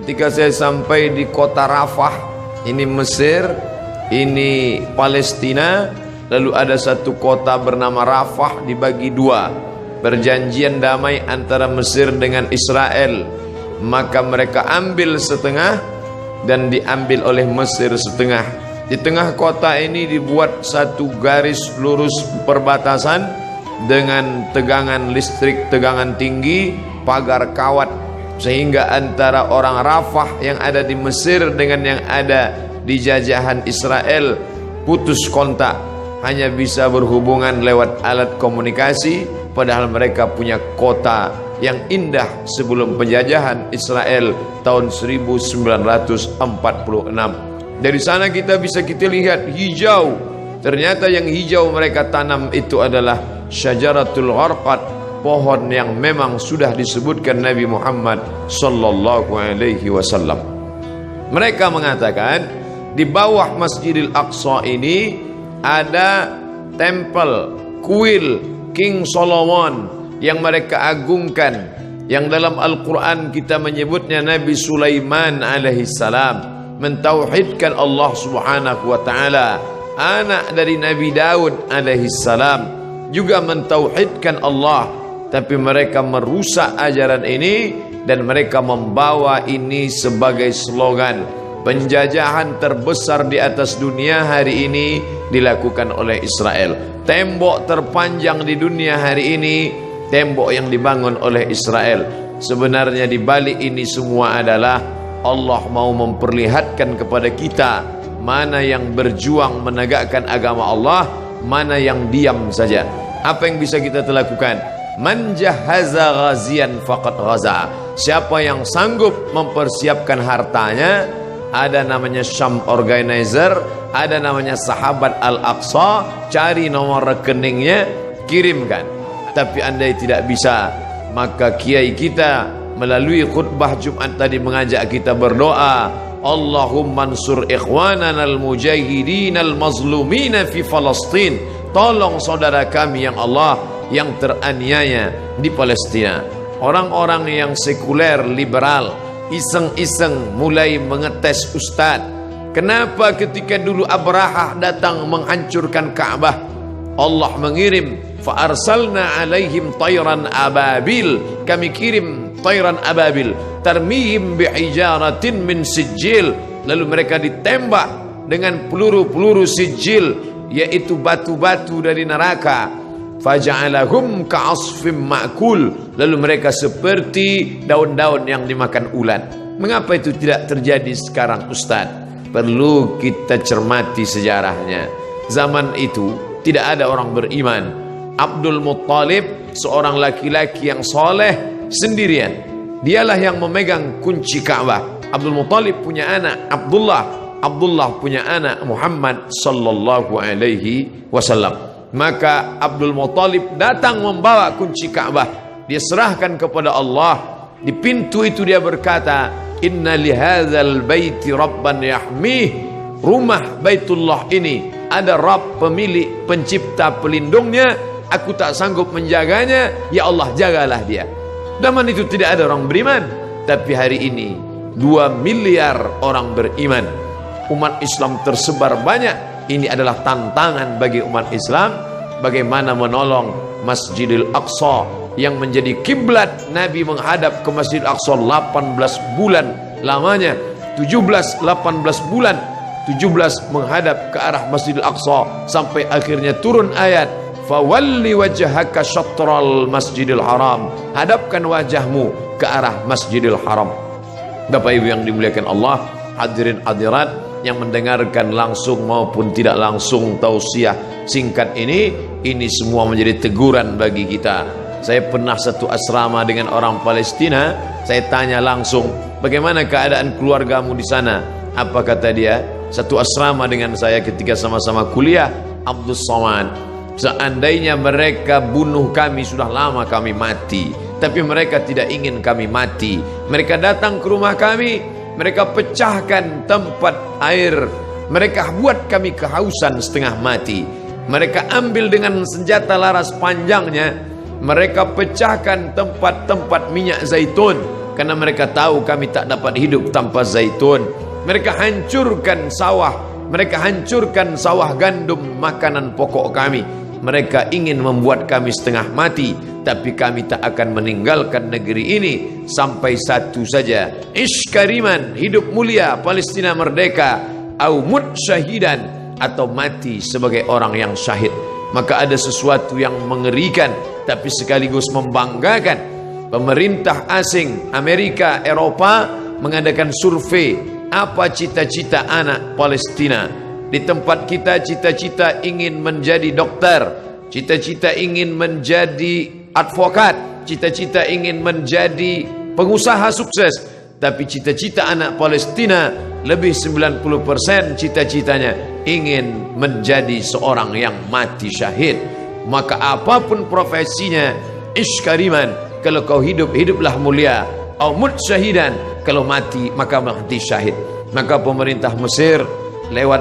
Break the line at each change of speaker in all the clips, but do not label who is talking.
ketika saya sampai di kota Rafah, ini Mesir, ini Palestina, lalu ada satu kota bernama Rafah dibagi dua, perjanjian damai antara Mesir dengan Israel, maka mereka ambil setengah dan diambil oleh Mesir setengah. Di tengah kota ini dibuat satu garis lurus perbatasan dengan tegangan listrik, tegangan tinggi, pagar kawat, sehingga antara orang Rafah yang ada di Mesir dengan yang ada di jajahan Israel putus kontak, hanya bisa berhubungan lewat alat komunikasi, padahal mereka punya kota yang indah sebelum penjajahan Israel tahun 1946. Dari sana kita lihat hijau. Ternyata yang hijau mereka tanam itu adalah syajaratul gharqad, pohon yang memang sudah disebutkan Nabi Muhammad sallallahu alaihi wasallam. Mereka mengatakan di bawah Masjidil Aqsa ini ada tempel kuil King Solomon yang mereka agungkan, yang dalam Al-Quran kita menyebutnya Nabi Sulaiman alaihissalam mentauhidkan Allah subhanahu wa ta'ala, anak dari Nabi Daud alaihissalam juga mentauhidkan Allah, tapi mereka merusak ajaran ini dan mereka membawa ini sebagai slogan. Penjajahan terbesar di atas dunia hari ini dilakukan oleh Israel. Tembok terpanjang di dunia hari ini, tembok yang dibangun oleh Israel. Sebenarnya di balik ini semua adalah Allah mau memperlihatkan kepada kita mana yang berjuang menegakkan agama Allah, mana yang diam saja. Apa yang bisa kita lakukan? Man jahaza ghazian faqad ghaza. Siapa yang sanggup mempersiapkan hartanya, ada namanya Syam Organizer, ada namanya Sahabat Al-Aqsa, cari nomor rekeningnya, kirimkan. Tapi andai tidak bisa, maka kiai kita melalui khutbah Jumat tadi mengajak kita berdoa, Allahumma ansur ikhwanana al-mujahidin al-mazlumina fi Palestin. Tolong saudara kami yang Allah yang teraniaya di Palestina. Orang-orang yang sekuler, liberal, iseng-iseng mulai mengetes Ustadz. Kenapa ketika dulu Abrahah datang menghancurkan Ka'bah, Allah mengirim fa arsalna alaihim tayran ababil, kami kirim tayran ababil tarmihim bihijaratin min sijil, lalu mereka ditembak dengan peluru-peluru sijil, yaitu batu-batu dari neraka. Faja'alahum ka'asfim ma'kul, lalu mereka seperti daun-daun yang dimakan ulat. Mengapa itu tidak terjadi sekarang Ustaz? Perlu kita cermati sejarahnya. Zaman itu tidak ada orang beriman. Abdul Muttalib, seorang laki-laki yang soleh, sendirian. Dialah yang memegang kunci Ka'bah. Abdul Muttalib punya anak Abdullah, Abdullah punya anak Muhammad sallallahu alaihi wasallam. Maka Abdul Muttalib datang membawa kunci Ka'bah, dia serahkan kepada Allah. Di pintu itu dia berkata, inna lihadzal baiti rabban yahmih. Rumah Baitullah ini ada Rabb, pemilik, pencipta, pelindungnya. Aku tak sanggup menjaganya, ya Allah jagalah dia. Zaman itu tidak ada orang beriman, tapi hari ini 2 miliar orang beriman. Umat Islam tersebar banyak. Ini adalah tantangan bagi umat Islam, bagaimana menolong Masjidil Aqsa yang menjadi kiblat Nabi menghadap ke Masjidil Aqsa 18 bulan lamanya, 18 bulan 17 menghadap ke arah Masjidil Aqsa, sampai akhirnya turun ayat fawalli wajhaka syatral Masjidil Haram, hadapkan wajahmu ke arah Masjidil Haram. Bapak Ibu yang dimuliakan Allah, hadirin hadirat yang mendengarkan langsung maupun tidak langsung tausiah singkat ini semua menjadi teguran bagi kita. Saya pernah satu asrama dengan orang Palestina, saya tanya langsung, bagaimana keadaan keluargamu di sana? Apa kata dia? Satu asrama dengan saya ketika sama-sama kuliah, Abdul Somad. Seandainya mereka bunuh kami, sudah lama kami mati. Tapi mereka tidak ingin kami mati. Mereka datang ke rumah kami, mereka pecahkan tempat air, mereka buat kami kehausan setengah mati. Mereka ambil dengan senjata laras panjangnya, mereka pecahkan tempat-tempat minyak zaitun. karena mereka tahu kami tak dapat hidup tanpa zaitun. Mereka hancurkan sawah, mereka hancurkan sawah gandum makanan pokok kami. Mereka ingin membuat kami setengah mati, tapi kami tak akan meninggalkan negeri ini sampai satu saja, ish kariman, hidup mulia, Palestina merdeka, au mut syahidan, atau mati sebagai orang yang syahid. Maka ada sesuatu yang mengerikan tapi sekaligus membanggakan. Pemerintah asing Amerika, Eropa mengadakan survei apa cita-cita anak Palestina. Di tempat kita cita-cita ingin menjadi dokter, cita-cita ingin menjadi advokat, cita-cita ingin menjadi pengusaha sukses. Tapi cita-cita anak Palestina lebih 90% cita-citanya ingin menjadi seorang yang mati syahid. Maka apapun profesinya, ish kariman, kalau kau hidup, hiduplah mulia, au mut syahidan, kalau mati maka mati syahid. Maka pemerintah Mesir lewat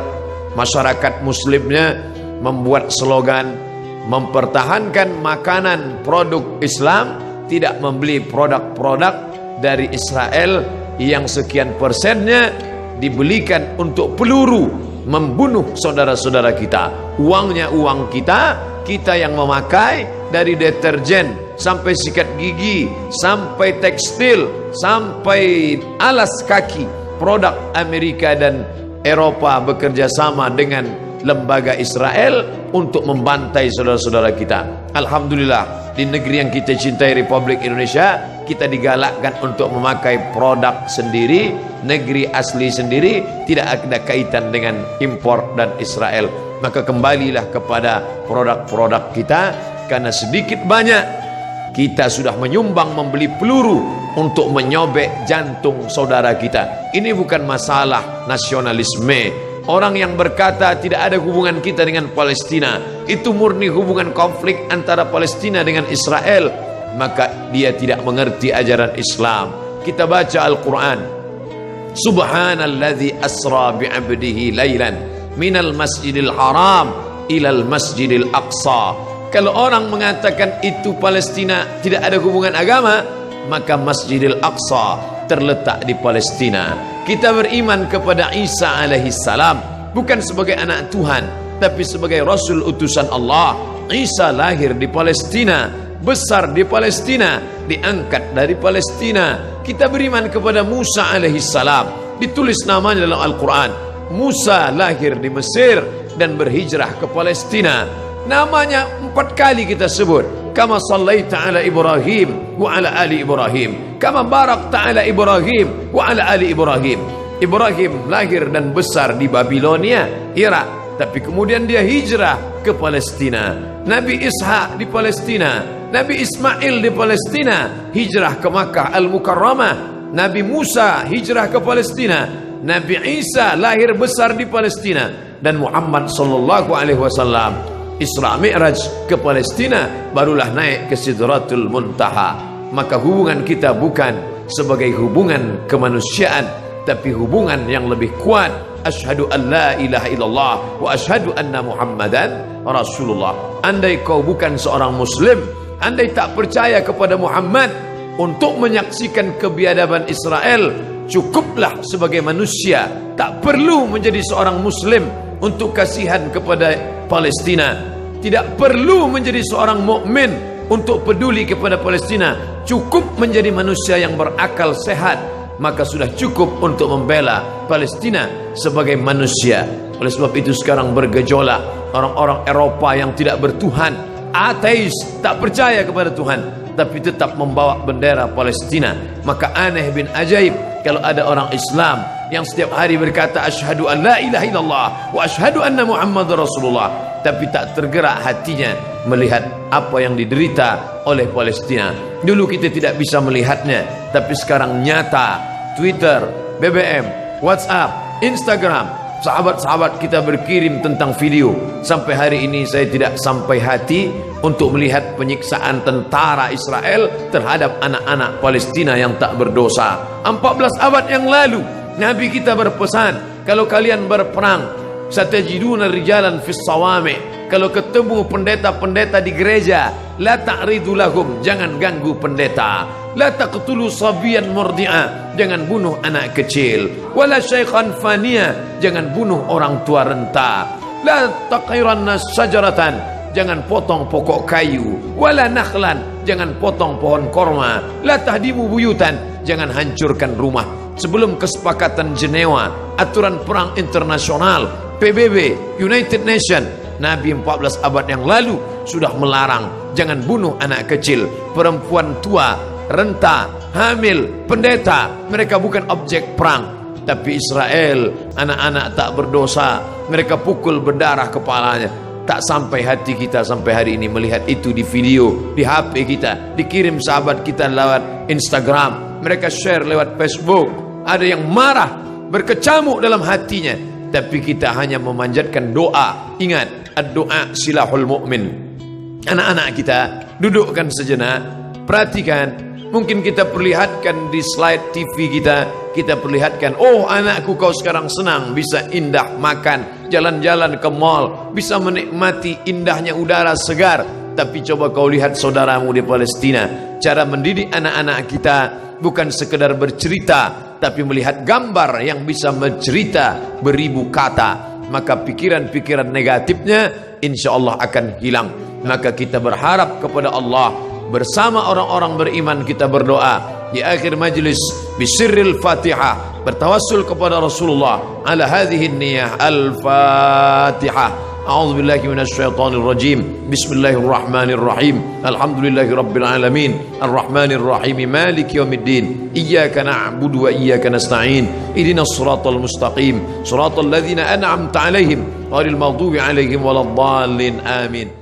masyarakat muslimnya membuat slogan mempertahankan makanan produk Islam, tidak membeli produk-produk dari Israel yang sekian persennya dibelikan untuk peluru membunuh saudara-saudara kita. Uangnya uang kita, kita yang memakai, dari deterjen sampai sikat gigi, sampai tekstil, sampai alas kaki, produk Amerika dan Eropa bekerja sama dengan lembaga Israel untuk membantai saudara-saudara kita. Alhamdulillah, di negeri yang kita cintai, Republik Indonesia, kita digalakkan untuk memakai produk sendiri, negeri asli sendiri, tidak ada kaitan dengan impor dan Israel. Maka kembalilah kepada produk-produk kita, karena sedikit banyak kita sudah menyumbang membeli peluru untuk menyobek jantung saudara kita. Ini bukan masalah nasionalisme. Orang yang berkata tidak ada hubungan kita dengan Palestina, itu murni hubungan konflik antara Palestina dengan Israel, maka dia tidak mengerti ajaran Islam. Kita baca Al-Quran, Subhanalladzi asra bi'abdihi laylan minal masjidil haram ilal masjidil aqsa. Kalau orang mengatakan itu Palestina tidak ada hubungan agama, maka Masjidil Aqsa terletak di Palestina. Kita beriman kepada Isa alaihi salam bukan sebagai anak Tuhan, tapi sebagai Rasul utusan Allah. Isa lahir di Palestina, besar di Palestina, diangkat dari Palestina. Kita beriman kepada Musa alaihi salam, ditulis namanya dalam Al-Quran. Musa lahir di Mesir dan berhijrah ke Palestina. Namanya 4 kali kita sebut. Kama sallaita ala Ibrahim wa ala ali Ibrahim, kama barakta ala Ibrahim wa ala ali Ibrahim. Ibrahim lahir dan besar di Babilonia, Irak, tapi kemudian dia hijrah ke Palestina. Nabi Ishak di Palestina, Nabi Ismail di Palestina, hijrah ke Makkah Al-Mukarramah. Nabi Musa hijrah ke Palestina, Nabi Isa lahir besar di Palestina, dan Muhammad sallallahu alaihi wasallam Isra Mi'raj ke Palestina, barulah naik ke Sidratul Muntaha. Maka hubungan kita bukan sebagai hubungan kemanusiaan, tapi hubungan yang lebih kuat. Asyhadu an la ilaha illallah wa asyhadu anna Muhammadan Rasulullah. Andai kau bukan seorang muslim, andai tak percaya kepada Muhammad untuk menyaksikan kebiadaban Israel, cukuplah sebagai manusia, tak perlu menjadi seorang muslim untuk kasihan kepada Palestina. Tidak perlu menjadi seorang mukmin untuk peduli kepada Palestina. Cukup menjadi manusia yang berakal sehat, maka sudah cukup untuk membela Palestina sebagai manusia. Oleh sebab itu sekarang bergejolak orang-orang Eropa yang tidak bertuhan, ateis, tak percaya kepada Tuhan, tapi tetap membawa bendera Palestina. Maka aneh bin ajaib kalau ada orang Islam yang setiap hari berkata asyhadu an la ilaha illallah wa asyhadu anna Muhammadar Rasulullah, tapi tak tergerak hatinya melihat apa yang diderita oleh Palestina. Dulu kita tidak bisa melihatnya, tapi sekarang nyata. Twitter, BBM, WhatsApp, Instagram, sahabat-sahabat kita berkirim tentang video. Sampai hari ini saya tidak sampai hati untuk melihat penyiksaan tentara Israel terhadap anak-anak Palestina yang tak berdosa. 14 abad yang lalu Nabi kita berpesan, kalau kalian berperang, satajiduna rijalan fis sawami', kalau ketemu pendeta-pendeta di gereja, la ta'ridu lahum, jangan ganggu pendeta. La taqtulu sabiyan murdi'a, jangan bunuh anak kecil. Wala syaikhan faniya, jangan bunuh orang tua renta. La taqiranna sajaratan, jangan potong pokok kayu. Wala nakhlan, jangan potong pohon korma. La tahdimu buyutan, jangan hancurkan rumah. Sebelum kesepakatan Jenewa, aturan perang internasional, PBB, United Nation, Nabi 14 abad yang lalu sudah melarang jangan bunuh anak kecil, perempuan tua, renta, hamil, pendeta. Mereka bukan objek perang. Tapi Israel, anak-anak tak berdosa, mereka pukul berdarah kepalanya. Tak sampai hati kita sampai hari ini melihat itu di video, di HP kita, dikirim sahabat kita lewat Instagram, mereka share lewat Facebook. Ada yang marah, berkecamuk dalam hatinya, tapi kita hanya memanjatkan doa. Ingat, ad-doa silahul mu'min. Anak-anak kita, dudukkan sejenak, perhatikan. Mungkin kita perlihatkan di slide TV kita perlihatkan, oh anakku kau sekarang senang, bisa indah makan, jalan-jalan ke mall, bisa menikmati indahnya udara segar. Tapi coba kau lihat saudaramu di Palestina, cara mendidik anak-anak kita bukan sekedar bercerita, tapi melihat gambar yang bisa mencerita beribu kata. Maka pikiran-pikiran negatifnya insya Allah akan hilang. Maka kita berharap kepada Allah, bersama orang-orang beriman kita berdoa di akhir majlis bisirril Fatihah, bertawassul kepada Rasulullah ala hadhihi niyah. Al-Fatihah. A'udzu billahi minasyaitonir rajim. Bismillahirrahmanirrahim. Alhamdulillahi rabbil alamin. Arrahmanir rahim. Maliki yaumiddin. Iyyaka na'budu wa iyyaka nasta'in. Ihdinas siratal mustaqim. Siratal ladzina an'amta 'alaihim ghairil maghdubi 'alaihim waladdallin. Amin.